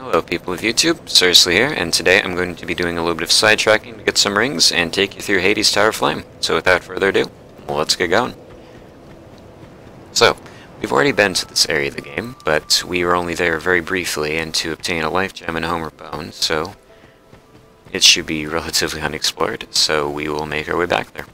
Hello people of YouTube, Srsly here, and today I'm going to be doing a little bit of sidetracking to get some rings and take you through Heide's Tower of Flame. So without further ado, let's get going. So, we've already been to this area of the game, but we were only there very briefly and to obtain a life gem and a homeward bone, so it should be relatively unexplored, so we will make our way back there.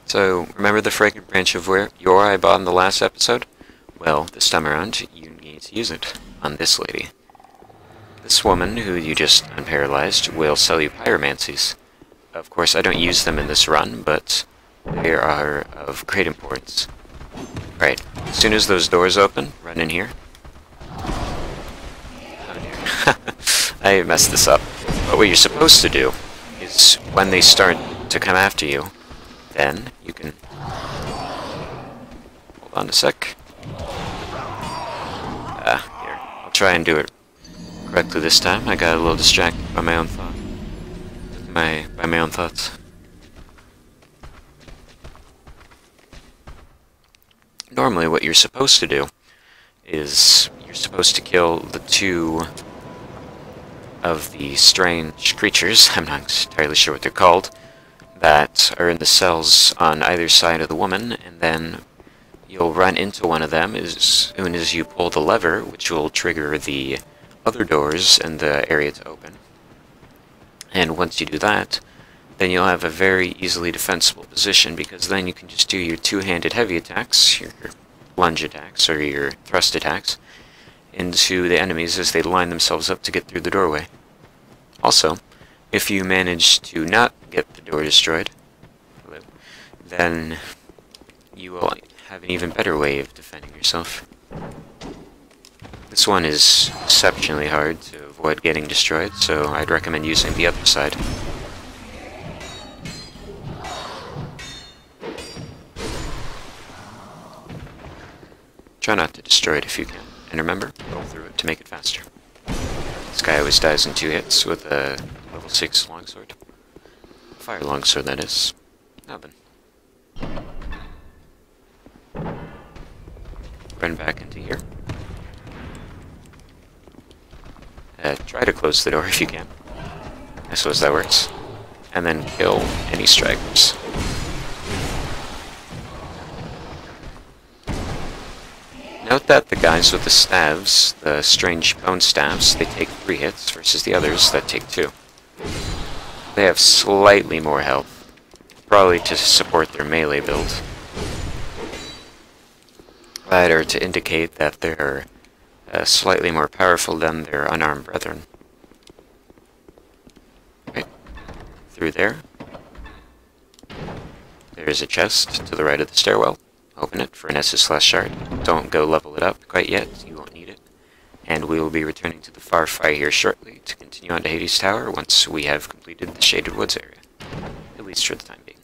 So, remember the fragrant branch of yore I bought in the last episode? Well, this time around, you need to use it on this lady. This woman, who you just unparalyzed, will sell you pyromancies. Of course, I don't use them in this run, but they are of great importance. Right, as soon as those doors open, run in here. Oh dear. I messed this up. But what you're supposed to do is, when they start to come after you, then you can hold on a sec. Here. I'll try and do it correctly this time. I got a little distracted by my own thought. By my own thoughts. Normally what you're supposed to do is you're supposed to kill the two of the strange creatures, I'm not entirely sure what they're called, that are in the cells on either side of the woman, and then you'll run into one of them as soon as you pull the lever, which will trigger the other doors in the area to open. And once you do that, then you'll have a very easily defensible position, because then you can just do your two-handed heavy attacks, your lunge attacks, or your thrust attacks, into the enemies as they line themselves up to get through the doorway. Also, if you manage to not get the door destroyed, then you will have an even better way of defending yourself. This one is exceptionally hard to avoid getting destroyed, so I'd recommend using the other side. Try not to destroy it if you can, and remember, roll through it to make it faster. This guy always dies in 2 hits with a level 6 longsword. Fire longsword, that is. Now then. Run back into here. Try to close the door if you can. I suppose that works. And then kill any stragglers. Note that the guys with the staves, the strange bone staves, they take 3 hits versus the others that take 2. They have slightly more health, probably to support their melee build. That or to indicate that they're slightly more powerful than their unarmed brethren. Right, through there. There's a chest to the right of the stairwell. Open it for an Srsly shard. Don't go level it up quite yet, you won't need it. And we will be returning to the far fight here shortly to continue on to Heide's Tower once we have completed the Shaded Woods area. At least for the time being.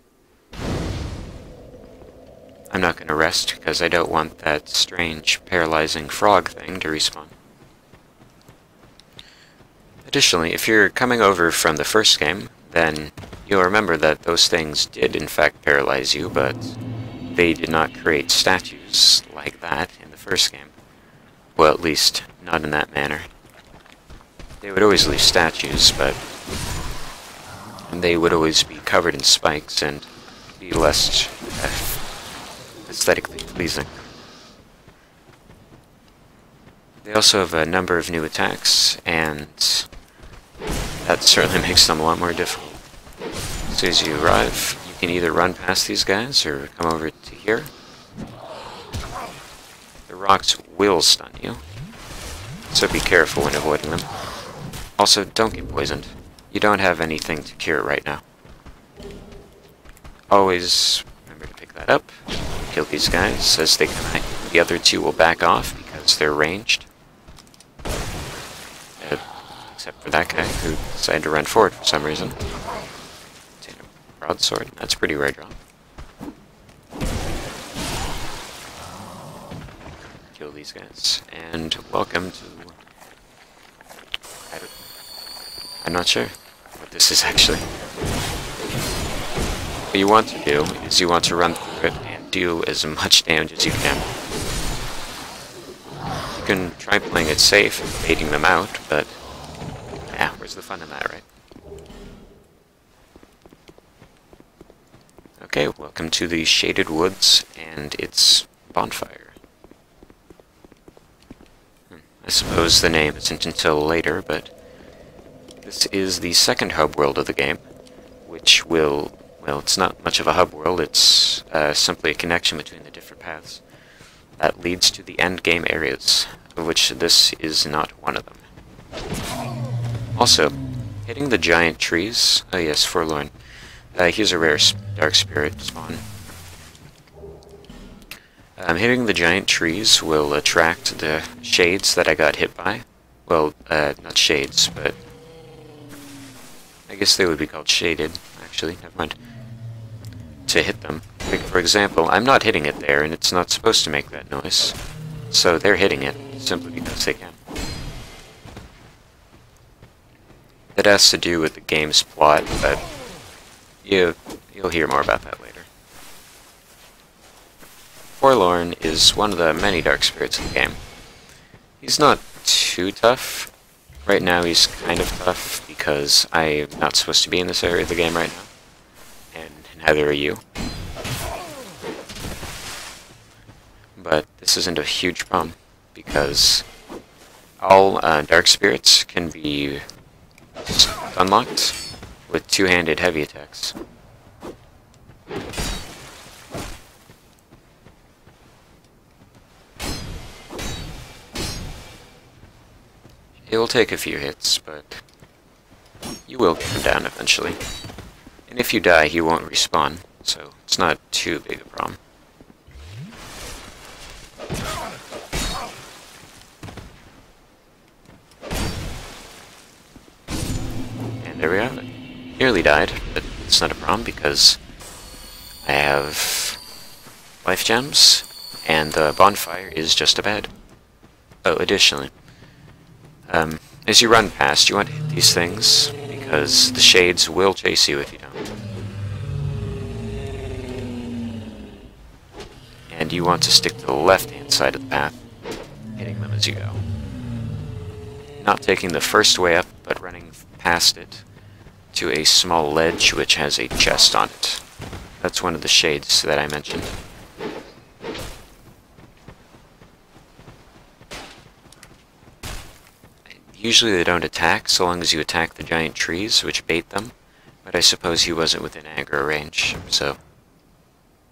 I'm not going to rest because I don't want that strange paralyzing frog thing to respawn. Additionally, if you're coming over from the first game, then you'll remember that those things did in fact paralyze you, but they did not create statues like that in the first game. Well, at least, not in that manner. They would always leave statues, but they would always be covered in spikes and be less aesthetically pleasing. They also have a number of new attacks, and that certainly makes them a lot more difficult. As soon as you arrive, you can either run past these guys or come over to here. The rocks will stun you, so be careful when avoiding them. Also, don't get poisoned. You don't have anything to cure right now. Always remember to pick that up. Kill these guys as they come at you. The other two will back off because they're ranged. Except for that guy who decided to run forward for some reason. Broadsword. That's a pretty rare drop. kill these guys. And welcome to... I'm not sure what this is actually. What you want to do is you want to run through it and do as much damage as you can. You can try playing it safe and baiting them out, but yeah, where's the fun in that, right? Okay, welcome to the Shaded Woods and its bonfire. I suppose the name isn't until later, but this is the second hub world of the game, which will, well, it's not much of a hub world, it's simply a connection between the different paths that leads to the end game areas, of which this is not one of them. Also, hitting the giant trees, oh yes, Forlorn, here's a rare dark spirit spawn. Hitting the giant trees will attract the shades that I got hit by. Well, not shades, but I guess they would be called shaded, actually, never mind. To hit them. Like, for example, I'm not hitting it there, and it's not supposed to make that noise. So they're hitting it, simply because they can. That has to do with the game's plot, but you'll hear more about that later. Forlorn is one of the many dark spirits in the game. He's not too tough. Right now he's kind of tough because I'm not supposed to be in this area of the game right now. And neither are you. But this isn't a huge problem, because all dark spirits can be unlocked with two-handed heavy attacks. It will take a few hits, but you will get him down eventually. And if you die, he won't respawn, so it's not too big a problem. And there we have it. Nearly died, but it's not a problem because I have life gems, and the bonfire is just a bed. Oh, additionally, as you run past, you want to hit these things, because the shades will chase you if you don't. And you want to stick to the left-hand side of the path, hitting them as you go. Not taking the first way up, but running past it to a small ledge which has a chest on it. That's one of the shades that I mentioned. Usually they don't attack, so long as you attack the giant trees, which bait them, but I suppose he wasn't within aggro range, so...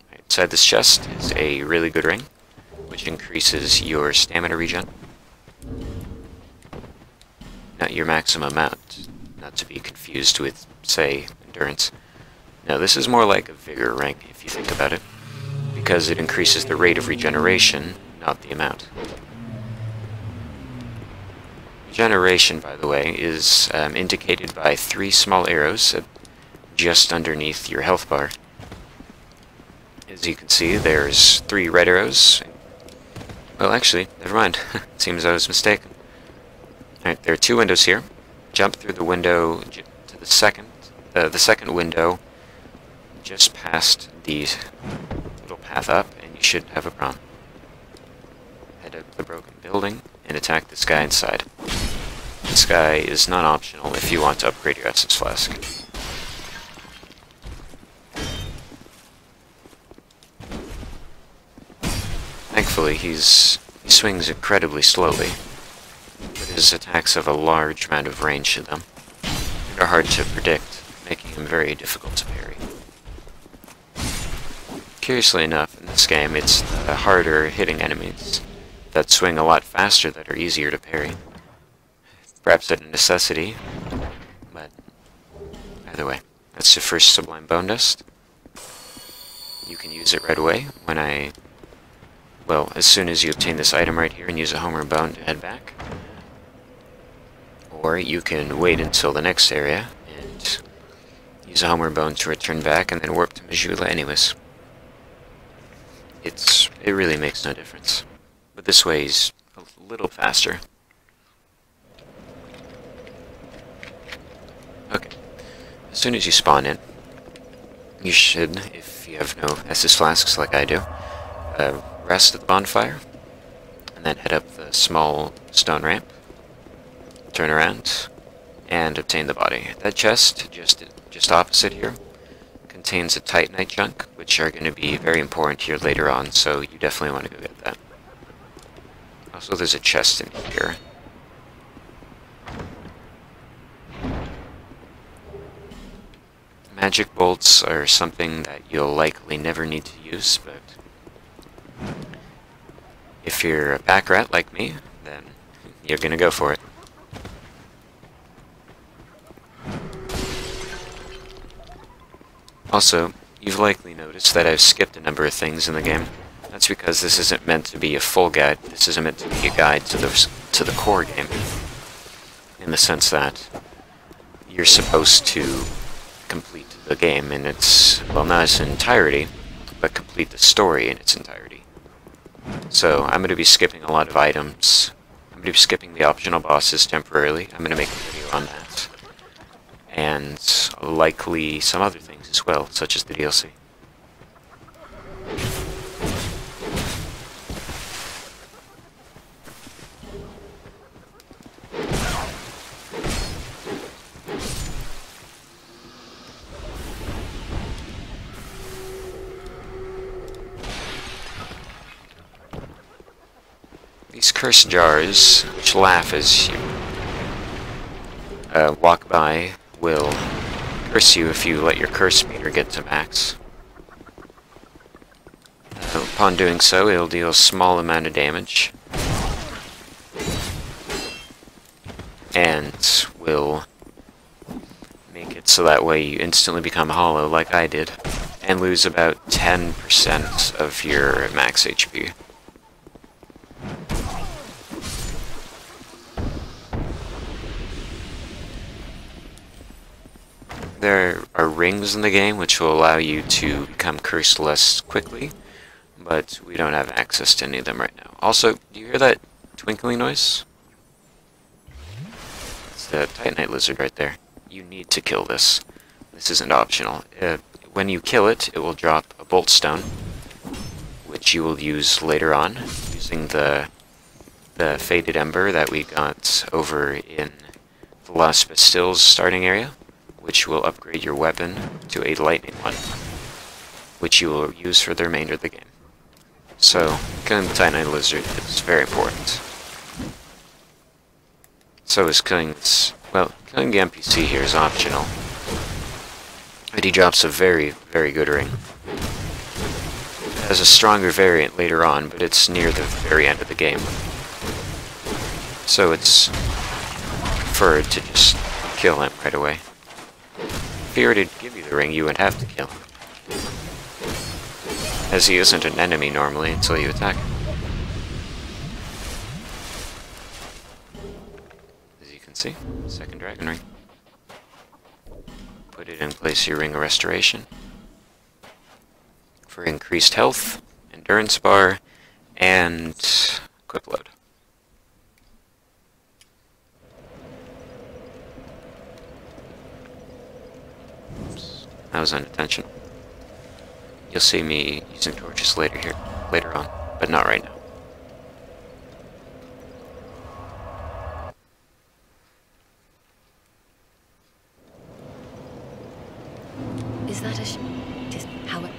Right, inside this chest is a really good ring, which increases your stamina regen. Not your maximum amount, not to be confused with, say, endurance. No, this is more like a vigor ring, if you think about it, because it increases the rate of regeneration, not the amount. Regeneration, by the way, is indicated by 3 small arrows just underneath your health bar. As you can see, there's 3 red arrows. Well, actually, never mind. It seems I was mistaken. Alright, there are 2 windows here. Jump through the window to the second window, just past the little path up, and you shouldn't have a problem. Head up the broken building and attack this guy inside. This guy is not optional if you want to upgrade your Essence Flask. Thankfully, he swings incredibly slowly, but his attacks have a large amount of range to them, and are hard to predict, making him very difficult to parry. Curiously enough, in this game, it's the harder hitting enemies that swing a lot faster that are easier to parry. Perhaps at a necessity, but either way. That's the first Sublime Bone Dust. You can use it right away when well, as soon as you obtain this item right here and use a Homer Bone to head back. Or you can wait until the next area and use a Homer Bone to return back and then warp to Majula anyways. It really makes no difference. but this way is a little faster. Okay, as soon as you spawn in, you should, if you have no Estus flasks like I do, rest at the bonfire, and then head up the small stone ramp, turn around, and obtain the body. That chest, just opposite here, contains a Titanite chunk, which are going to be very important here later on, so you definitely want to go get that. Also, there's a chest in here. Magic bolts are something that you'll likely never need to use, but if you're a pack rat like me, then you're gonna go for it. Also, you've likely noticed that I've skipped a number of things in the game. That's because this isn't meant to be a full guide, this isn't meant to be a guide to the core game, in the sense that you're supposed to complete the game in its, well, not its entirety, but complete the story in its entirety. So I'm going to be skipping a lot of items. I'm going to be skipping the optional bosses temporarily. I'm going to make a video on that. And likely some other things as well, such as the DLC. These curse jars, which laugh as you walk by, will curse you if you let your curse meter get to max. Upon doing so, it'll deal a small amount of damage, and will make it so that way you instantly become hollow, like I did, and lose about 10% of your max HP. There are rings in the game which will allow you to become cursed less quickly, but we don't have access to any of them right now. Also, do you hear that twinkling noise? It's the Titanite lizard right there. You need to kill this. This isn't optional. When you kill it, it will drop a bolt stone, which you will use later on, using the faded ember that we got over in the Las Bastilles starting area, which will upgrade your weapon to a lightning one, which you will use for the remainder of the game. So, killing the Titanite lizard is very important. So is killing this, well, killing the NPC here is optional. But he drops a very, very good ring. It has a stronger variant later on, but it's near the very end of the game. So it's preferred to just kill him right away. If he were to give you the ring, you would have to kill him, as he isn't an enemy normally until you attack him. As you can see, second dragon ring. Put it in place your ring of restoration for increased health, endurance bar, and equip load. That was unintentional. You'll see me using torches later on, but not right now. Is that how it...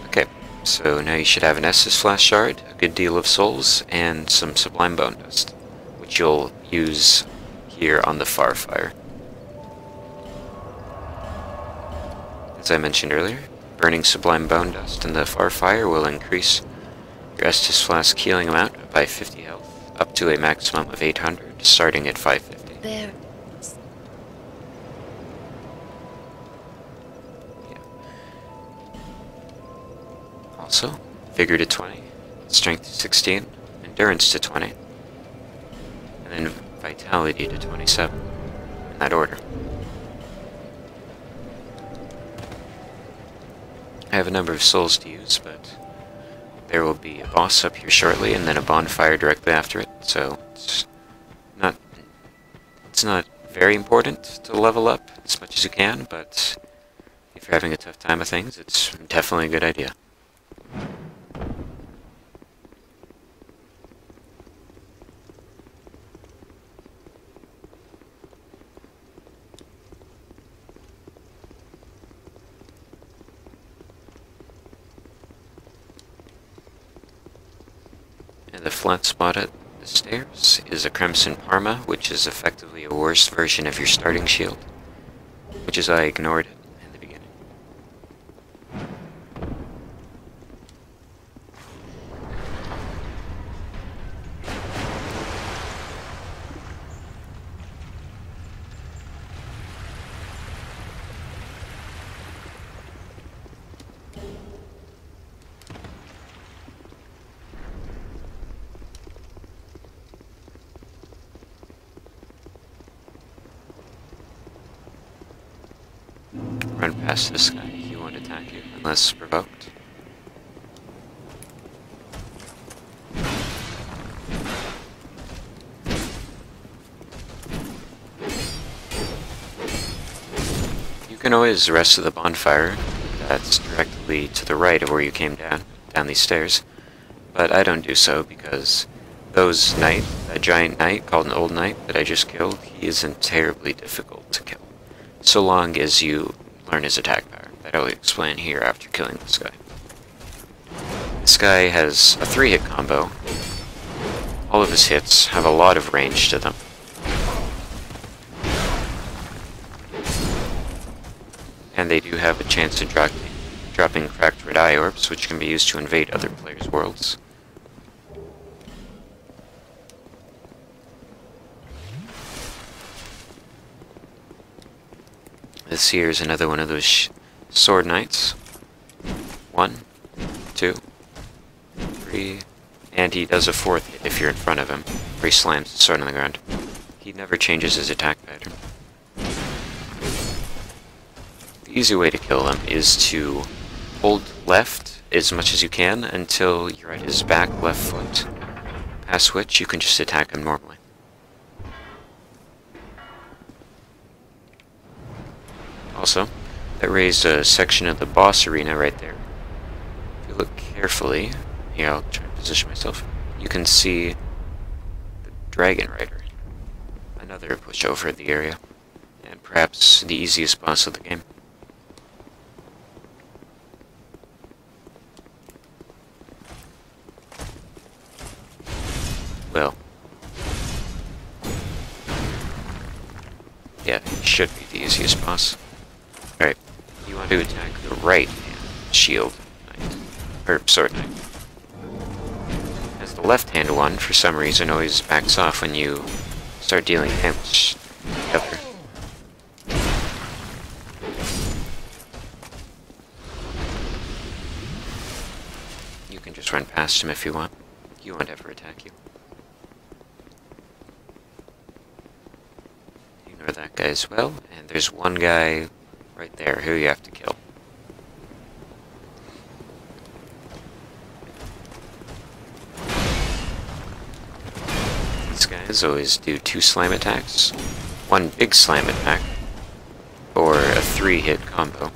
Okay, so now you should have an Estus Flask Shard, a good deal of souls, and some Sublime Bone Dust, which you'll use here on the Far Fire. As I mentioned earlier, burning Sublime Bone Dust in the Far Fire will increase your Estus Flask healing amount by 50 health, up to a maximum of 800, starting at 550. There... Yeah. Also, Vigor to 20, Strength to 16, Endurance to 20, and then Vitality to 27, in that order. I have a number of souls to use, but there will be a boss up here shortly, and then a bonfire directly after it, so it's not very important to level up as much as you can, but if you're having a tough time of things, it's definitely a good idea. And the flat spot at the stairs is a Crimson Parma, which is effectively a worse version of your starting shield, which is why I ignored it in the beginning. Run past this guy, he won't attack you unless provoked. You can always rest at the bonfire that's directly to the right of where you came down these stairs, but I don't do so because that giant knight called an old knight that I just killed, he isn't terribly difficult to kill, so long as you learn his attack pattern. That I'll explain here after killing this guy. This guy has a 3-hit combo. All of his hits have a lot of range to them. And they do have a chance of dropping cracked red eye orbs, which can be used to invade other players' worlds. This here is another one of those sword knights. 1, 2, 3, and he does a 4th hit if you're in front of him, where he slams the sword on the ground. He never changes his attack pattern. The easy way to kill him is to hold left as much as you can until you're at his back left foot, past which you can just attack him normally. Also, that raised a section of the boss arena right there. If you look carefully, here I'll try to position myself, you can see the Dragon Rider, another pushover of the area, and perhaps the easiest boss of the game. Well, yeah, it should be the easiest boss. Alright, you want to attack the right hand shield knight, or sword knight. As the left hand one, for some reason, always backs off when you start dealing damage to the other. You can just run past him if you want. He won't ever attack you. Ignore that guy as well, and there's one guy right there who you have to kill. These guys always do 2 slam attacks, 1 big slam attack, or a 3-hit combo.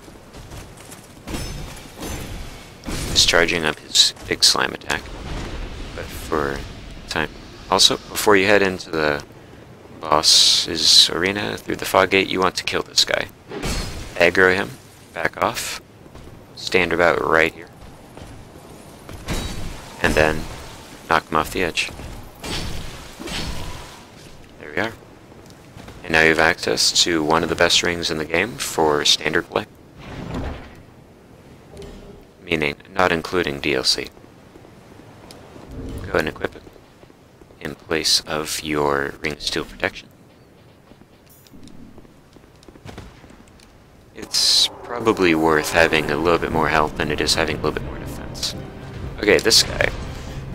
He's charging up his big slam attack, but for time. Also, before you head into the boss's arena through the fog gate, you want to kill this guy. Aggro him, back off, stand about right here, and then knock him off the edge. There we are. And now you have access to one of the best rings in the game for standard play. Meaning, not including DLC. Go ahead and equip it in place of your Ring of Steel protection. It's probably worth having a little bit more health than it is having a little bit more defense. Okay, this guy.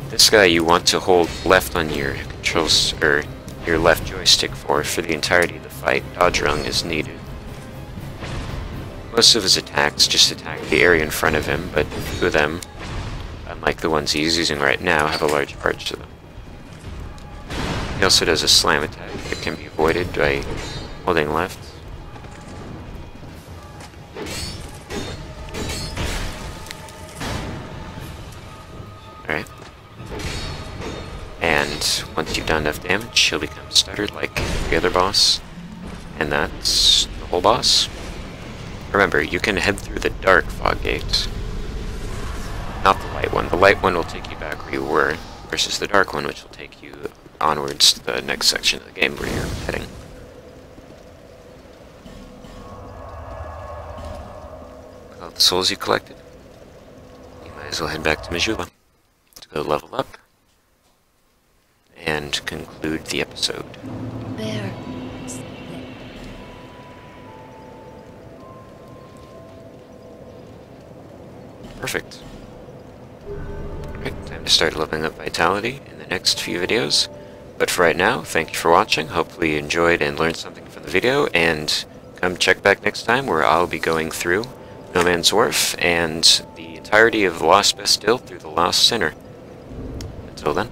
This guy you want to hold left on your controls, or your left joystick for the entirety of the fight. Dodge rung is needed. Most of his attacks just attack the area in front of him, but a few of them unlike the ones he's using right now, have a large arch to them. He also does a slam attack that can be avoided by holding left. Alright. And once you've done enough damage, he'll become stuttered like the other boss. And that's the whole boss. Remember, you can head through the dark fog gate, not the light one. The light one will take you back where you were, versus the dark one, which will take you onwards to the next section of the game where you're heading. With all the souls you collected, you might as well head back to Majula to go level up and conclude the episode. There. Perfect. Alright, time to start leveling up Vitality in the next few videos. But for right now, thank you for watching. Hopefully you enjoyed and learned something from the video, and come check back next time where I'll be going through No Man's Wharf and the entirety of the Lost Bastille through the Lost Sinner. Until then.